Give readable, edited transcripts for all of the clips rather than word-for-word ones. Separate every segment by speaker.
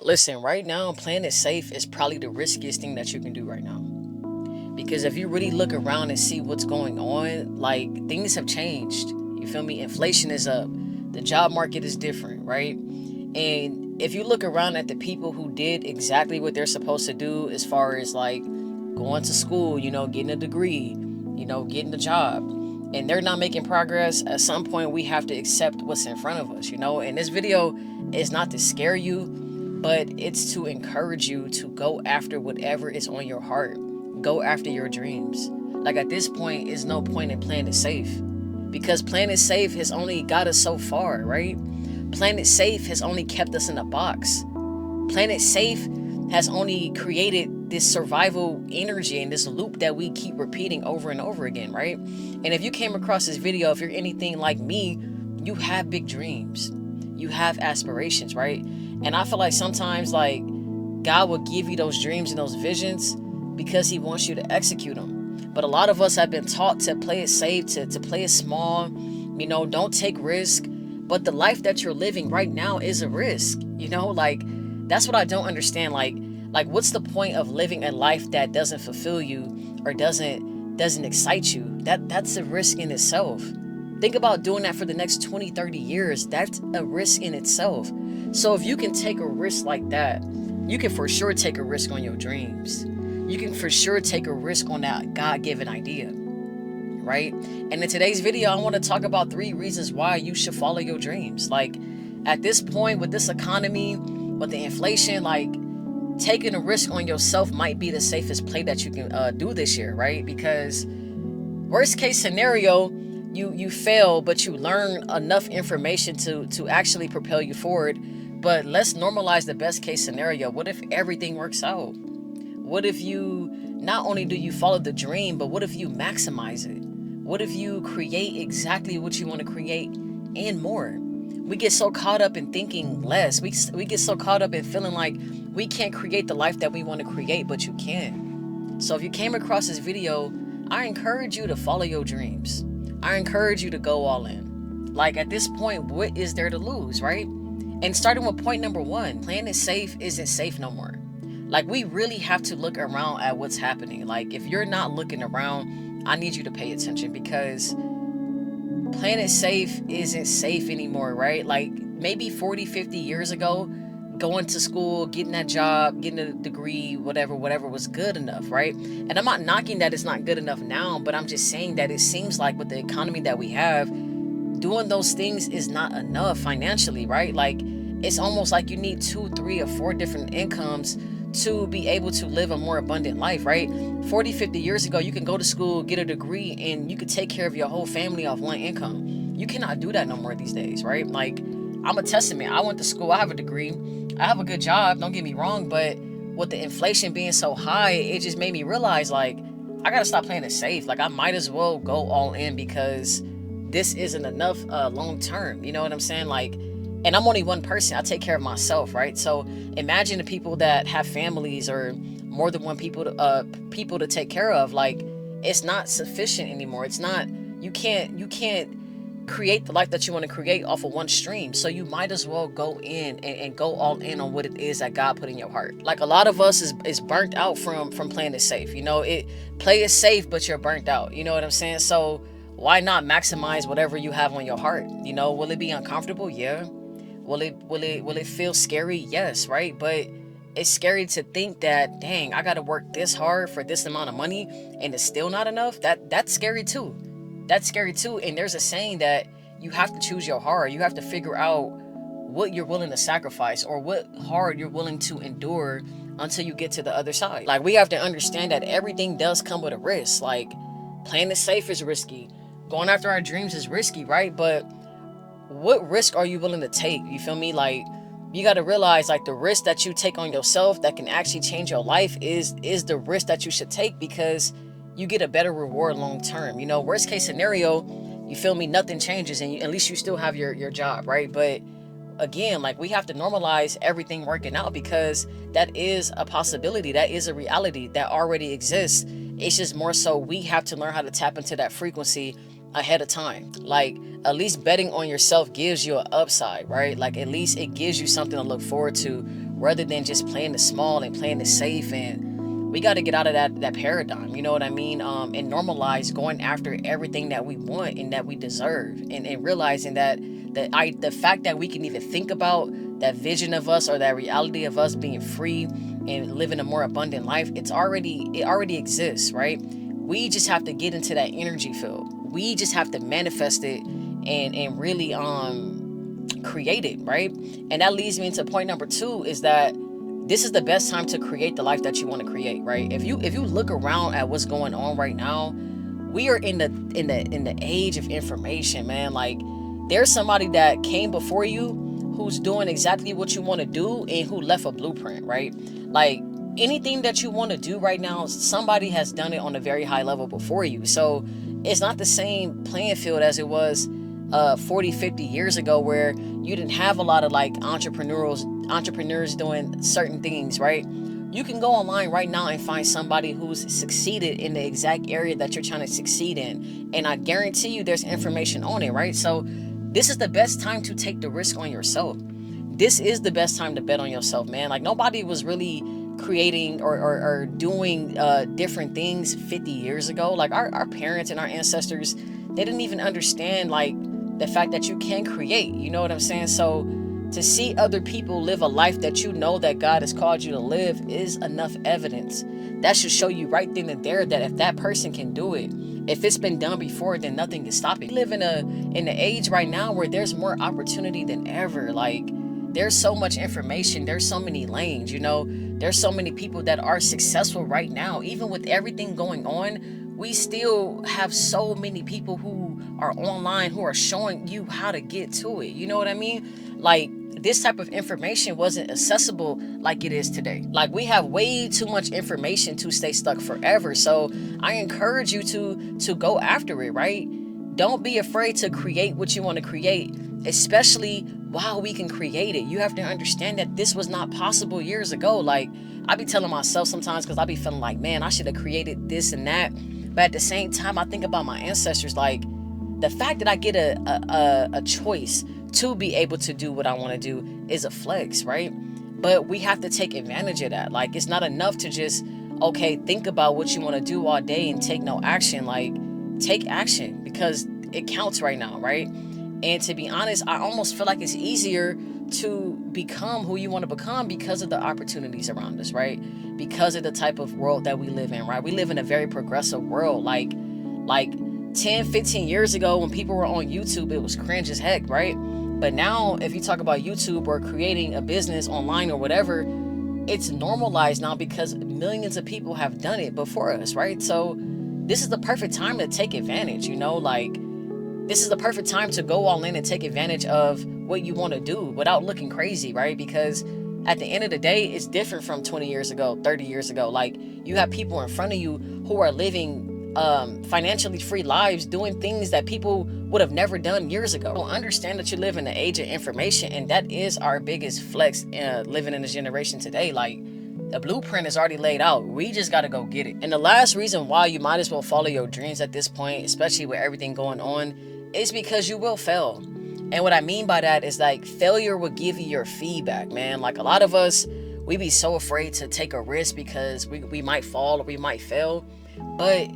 Speaker 1: Listen, right now, playing it safe is probably the riskiest thing that you can do right now. Because if you really look around and see what's going on, like things have changed. You feel me? Inflation is up. The job market is different, right? And if you look around at the people who did exactly what they're supposed to do, as far as like going to school, getting a degree, getting a job, and they're not making progress, at some point we have to accept what's in front of us, And this video is not to scare you, but it's to encourage you to go after whatever is on your heart. Go after your dreams. Like at this point, is no point in playing it safe. Because playing it safe has only got us so far, right? Playing it safe has only kept us in a box. Playing it safe has only created this survival energy and this loop that we keep repeating over and over again, right? And if you came across this video, if you're anything like me, you have big dreams. You have aspirations, right? And I feel like sometimes like God will give you those dreams and those visions because he wants you to execute them. But a lot of us have been taught to play it safe, to play it small, don't take risk. But the life that you're living right now is a risk, like that's what I don't understand. Like what's the point of living a life that doesn't fulfill you or doesn't excite you? That's a risk in itself. Think about doing that for the next 20, 30 years. That's a risk in itself. So if you can take a risk like that, you can for sure take a risk on your dreams. You can for sure take a risk on that God-given idea, right? And in today's video, I want to talk about 3 reasons why you should follow your dreams. Like at this point with this economy, with the inflation, like taking a risk on yourself might be the safest play that you can do this year, right? Because worst case scenario, you fail, but you learn enough information to actually propel you forward. But let's normalize the best case scenario. What if everything works out? What if you not only do you follow the dream, but what if you maximize it? What if you create exactly what you want to create and more? We get so caught up in thinking less. We get so caught up in feeling like we can't create the life that we want to create, but you can. So if you came across this video, I encourage you to follow your dreams. I encourage you to go all in. Like at this point, what is there to lose, right? And starting with point number 1, playing it safe isn't safe no more. Like we really have to look around at what's happening. Like if you're not looking around, I need you to pay attention because playing it safe isn't safe anymore, right? Like maybe 40, 50 years ago, going to school, getting that job, getting a degree, whatever was good enough, right? And I'm not knocking that it's not good enough now, but I'm just saying that it seems like with the economy that we have, doing those things is not enough financially, right? Like it's almost like you need 2, 3, or 4 different incomes to be able to live a more abundant life, right? 40, 50 years ago, you can go to school, get a degree, and you could take care of your whole family off one income. You cannot do that no more these days, right? Like, I'm a testament. I went to school, I have a degree, I have a good job, don't get me wrong, but with the inflation being so high, it just made me realize, like, I gotta stop playing it safe. Like, I might as well go all in because this isn't enough long term. You know what I'm saying? Like, and I'm only one person. I take care of myself, right? So imagine the people that have families or more than one people to take care of. Like it's not sufficient anymore. It's not. You can't create the life that you want to create off of one stream. So you might as well go in and go all in on what it is that God put in your heart. Like a lot of us is burnt out from playing it safe. Play it safe, but you're burnt out. You know what I'm saying? So why not maximize whatever you have on your heart? Will it be uncomfortable? Yeah. Will it feel scary? Yes, right? But it's scary to think that, dang, I gotta work this hard for this amount of money and it's still not enough. That's scary too. That's scary too. And there's a saying that you have to choose your heart. You have to figure out what you're willing to sacrifice or what hard you're willing to endure until you get to the other side. Like we have to understand that everything does come with a risk. Like playing it safe is risky. Going after our dreams is risky, right? But what risk are you willing to take? You feel me? Like you got to realize like the risk that you take on yourself that can actually change your life is the risk that you should take because you get a better reward long term. Worst case scenario, you feel me, nothing changes and at least you still have your job, right? But again, like we have to normalize everything working out because that is a possibility. That is a reality that already exists. It's just more so we have to learn how to tap into that frequency ahead of time. Like at least betting on yourself gives you an upside, right? Like at least it gives you something to look forward to rather than just playing the small and playing the safe. And we got to get out of that paradigm, you know what I mean? And normalize going after everything that we want and that we deserve, and realizing that the fact that we can even think about that vision of us, or that reality of us being free and living a more abundant life, it already exists, right? We just have to get into that energy field. We just have to manifest it and really create it, right? And that leads me into point number 2, is that this is the best time to create the life that you want to create, right? If you look around at what's going on right now, we are in the age of information, man. Like, there's somebody that came before you who's doing exactly what you want to do and who left a blueprint, right? Like, anything that you want to do right now, somebody has done it on a very high level before you. So it's not the same playing field as it was 40, 50 years ago, where you didn't have a lot of like entrepreneurs doing certain things, right? You can go online right now and find somebody who's succeeded in the exact area that you're trying to succeed in. And I guarantee you there's information on it, right? So this is the best time to take the risk on yourself. This is the best time to bet on yourself, man. Like, nobody was really creating or doing different things 50 years ago. Like, our parents and our ancestors, they didn't even understand like the fact that you can create, you know what I'm saying? So to see other people live a life that you know that God has called you to live is enough evidence. That should show you right then and there that if that person can do it, if it's been done before, then nothing can stop it. We live in an age right now where there's more opportunity than ever. Like, there's so much information, there's so many lanes, you know, there's so many people that are successful right now. Even with everything going on, we still have so many people who are online who are showing you how to get to it. You know what I mean? Like, this type of information wasn't accessible like it is today. Like, we have way too much information to stay stuck forever. So I encourage you to go after it, right? Don't be afraid to create what you want to create, especially while we can create it. You have to understand that this was not possible years ago. Like, I be telling myself sometimes, because I be feeling like, man, I should have created this and that. But at the same time, I think about my ancestors. Like, the fact that I get a choice to be able to do what I want to do is a flex, right? But we have to take advantage of that. Like, it's not enough to just, okay, think about what you want to do all day and take no action. Like, take action, because it counts right now, right? And to be honest, I almost feel like it's easier to become who you want to become because of the opportunities around us, right? Because of the type of world that we live in, right? We live in a very progressive world. Like 10, 15 years ago, when people were on YouTube, it was cringe as heck, right? But now, if you talk about YouTube or creating a business online or whatever, it's normalized now because millions of people have done it before us, right? So this is the perfect time to take advantage, you know? Like, this is the perfect time to go all in and take advantage of what you want to do without looking crazy, right? Because at the end of the day, it's different from 20 years ago, 30 years ago. Like, you have people in front of you who are living financially free lives, doing things that people would have never done years ago. So understand that you live in the age of information, and that is our biggest flex living in this generation today. Like, the blueprint is already laid out. We just got to go get it. And the last reason why you might as well follow your dreams at this point, especially with everything going on, is because you will fail. And what I mean by that is, like, failure will give you your feedback, man. Like, a lot of us, we be so afraid to take a risk because we might fall or we might fail. But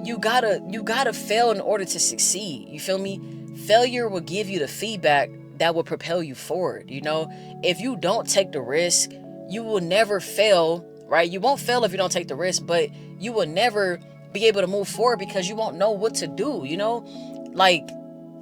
Speaker 1: you gotta fail in order to succeed. You feel me? Failure will give you the feedback that will propel you forward. You know, if you don't take the risk, you will never fail, right? You won't fail if you don't take the risk, but you will never be able to move forward because you won't know what to do, you know? Like,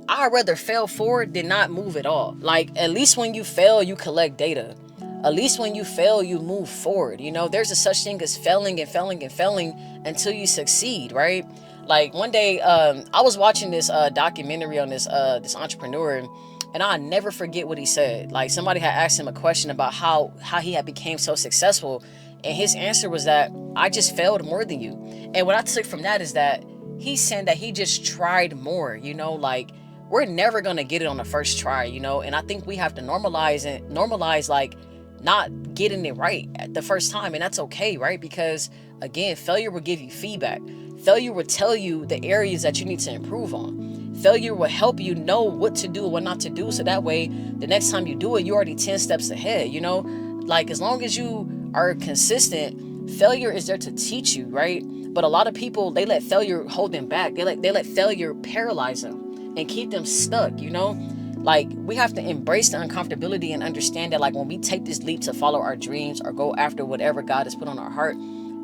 Speaker 1: I'd rather fail forward than not move at all. Like, at least when you fail, you collect data. At least when you fail, you move forward. You know, there's a such thing as failing and failing and failing until you succeed, right? Like, one day, I was watching this documentary on this entrepreneur, and I'll never forget what he said. Like, somebody had asked him a question about how he had became so successful, and his answer was that, I just failed more than you. And what I took from that is that he's saying that he just tried more, you know? Like, we're never gonna get it on the first try, you know? And I think we have to normalize like not getting it right at the first time, and that's okay, right? Because again, failure will give you feedback. Failure will tell you the areas that you need to improve on. Failure will help you know what to do, what not to do, so that way the next time you do it, you're already 10 steps ahead, you know? Like, as long as you are consistent, failure is there to teach you, right? But a lot of people, they let failure hold them back. They let failure paralyze them and keep them stuck, you know? Like, we have to embrace the uncomfortability and understand that, like, when we take this leap to follow our dreams or go after whatever God has put on our heart,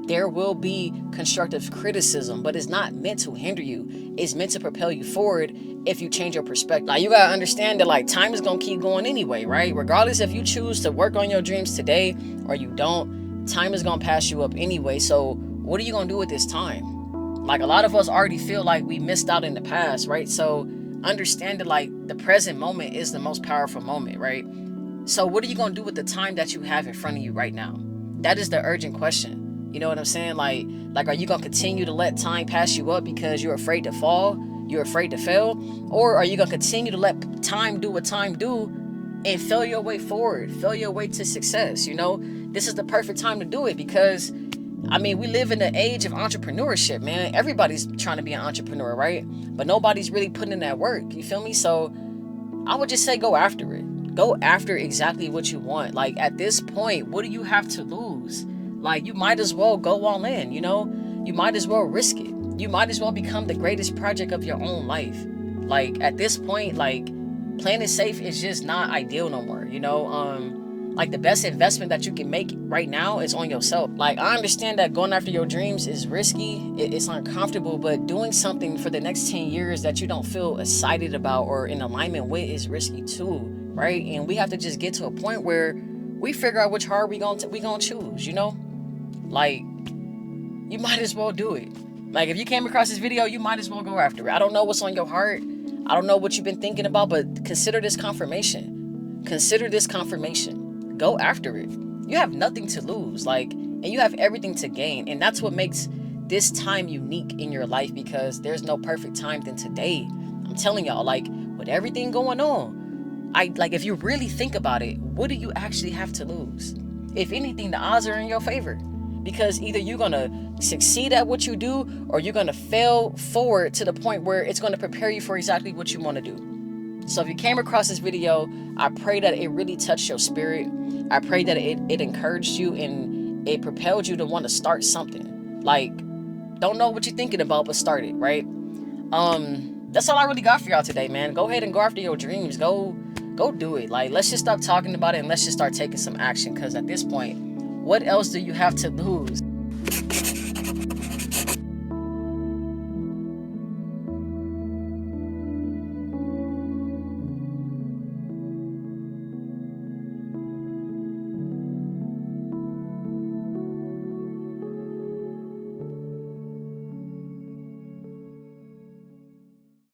Speaker 1: there will be constructive criticism, but it's not meant to hinder you. It's meant to propel you forward if you change your perspective. Like, you gotta understand that, like, time is gonna keep going anyway, right? Regardless if you choose to work on your dreams today or you don't, time is gonna pass you up anyway. So what are you gonna do with this time? Like, a lot of us already feel like we missed out in the past, right? So understand that, like, the present moment is the most powerful moment, right? So what are you gonna do with the time that you have in front of you right now? That is the urgent question. You know what I'm saying? Like, are you gonna continue to let time pass you up because you're afraid to fall? You're afraid to fail? Or are you gonna continue to let time do what time do and fail your way forward, fail your way to success? You know, this is the perfect time to do it because, I mean, we live in the age of entrepreneurship, man. Everybody's trying to be an entrepreneur, right? But nobody's really putting in that work. You feel me? So I would just say go after it. Go after exactly what you want. Like, at this point, what do you have to lose? Like, you might as well go all in, you know? You might as well risk it. You might as well become the greatest project of your own life. Like, at this point, like, playing it safe is just not ideal no more, you know? Like, the best investment that you can make right now is on yourself. Like, I understand that going after your dreams is risky, it's uncomfortable, but doing something for the next 10 years that you don't feel excited about or in alignment with is risky too, right? And we have to just get to a point where we figure out which heart we gonna choose, you know? Like, you might as well do it. Like, if you came across this video, you might as well go after it. I don't know what's on your heart. I don't know what you've been thinking about, but consider this confirmation. Consider this confirmation. Go after it. You have nothing to lose, like, and you have everything to gain. And that's what makes this time unique in your life, because there's no perfect time than today. I'm telling y'all, like, with everything going on, if you really think about it, what do you actually have to lose? If anything, the odds are in your favor. Because either you're going to succeed at what you do, or you're going to fail forward to the point where it's going to prepare you for exactly what you want to do. So if you came across this video, I pray that it really touched your spirit. I pray that it encouraged you and it propelled you to want to start something. Like, don't know what you're thinking about, but start it, right? That's all I really got for y'all today, man. Go ahead and go after your dreams. Go do it. Like, let's just stop talking about it and let's just start taking some action. Because at this point, what else do you have to lose?